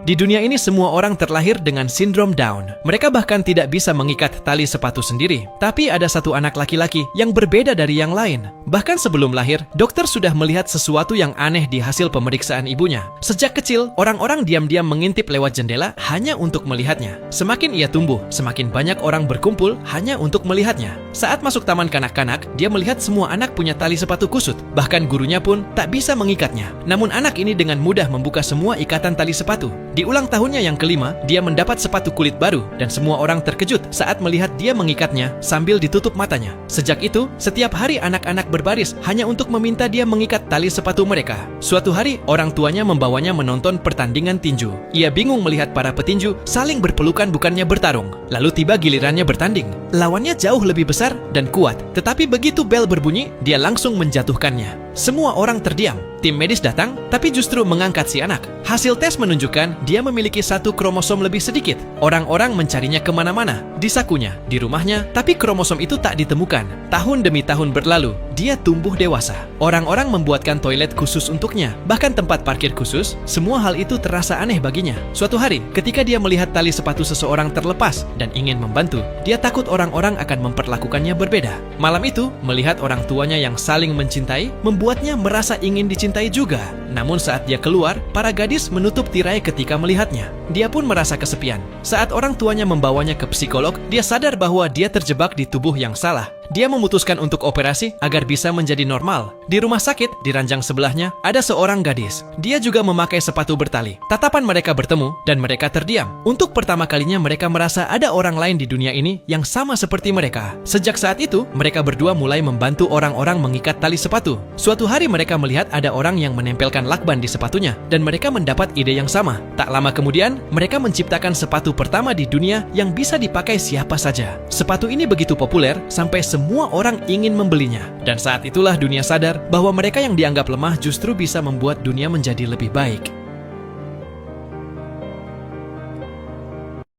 Di dunia ini semua orang terlahir dengan sindrom Down. Mereka bahkan tidak bisa mengikat tali sepatu sendiri. Tapi ada satu anak laki-laki yang berbeda dari yang lain. Bahkan sebelum lahir, dokter sudah melihat sesuatu yang aneh di hasil pemeriksaan ibunya. Sejak kecil, orang-orang diam-diam mengintip lewat jendela hanya untuk melihatnya. Semakin ia tumbuh, semakin banyak orang berkumpul hanya untuk melihatnya. Saat masuk taman kanak-kanak, dia melihat semua anak punya tali sepatu kusut. Bahkan gurunya pun tak bisa mengikatnya. Namun anak ini dengan mudah membuka semua ikatan tali sepatu. Di ulang tahunnya yang kelima, dia mendapat sepatu kulit baru dan semua orang terkejut saat melihat dia mengikatnya sambil ditutup matanya. Sejak itu, setiap hari anak-anak berbaris hanya untuk meminta dia mengikat tali sepatu mereka. Suatu hari, orang tuanya membawanya menonton pertandingan tinju. Ia bingung melihat para petinju saling berpelukan bukannya bertarung. Lalu tiba gilirannya bertanding. Lawannya jauh lebih besar dan kuat, tetapi begitu bel berbunyi, dia langsung menjatuhkannya. Semua orang terdiam. Tim medis datang, tapi justru mengangkat si anak. Hasil tes menunjukkan dia memiliki satu kromosom lebih sedikit. Orang-orang mencarinya kemana-mana, di sakunya, di rumahnya, tapi kromosom itu tak ditemukan. Tahun demi tahun berlalu, dia tumbuh dewasa. Orang-orang membuatkan toilet khusus untuknya, bahkan tempat parkir khusus. Semua hal itu terasa aneh baginya. Suatu hari, ketika dia melihat tali sepatu seseorang terlepas dan ingin membantu, dia takut orang-orang akan memperlakukannya berbeda. Malam itu, melihat orang tuanya yang saling mencintai, membuatnya merasa ingin dicintai juga. Namun saat dia keluar, para gadis menutup tirai ketika melihatnya. Dia pun merasa kesepian. Saat orang tuanya membawanya ke psikolog, dia sadar bahwa dia terjebak di tubuh yang salah. Dia memutuskan untuk operasi agar bisa menjadi normal. Di rumah sakit, di ranjang sebelahnya, ada seorang gadis. Dia juga memakai sepatu bertali. Tatapan mereka bertemu, dan mereka terdiam. Untuk pertama kalinya mereka merasa ada orang lain di dunia ini yang sama seperti mereka. Sejak saat itu, mereka berdua mulai membantu orang-orang mengikat tali sepatu. Suatu hari mereka melihat ada orang yang menempelkan lakban di sepatunya, dan mereka mendapat ide yang sama. Tak lama kemudian, mereka menciptakan sepatu pertama di dunia yang bisa dipakai siapa saja. Sepatu ini begitu populer, sampai semua orang ingin membelinya. Dan saat itulah dunia sadar bahwa mereka yang dianggap lemah justru bisa membuat dunia menjadi lebih baik.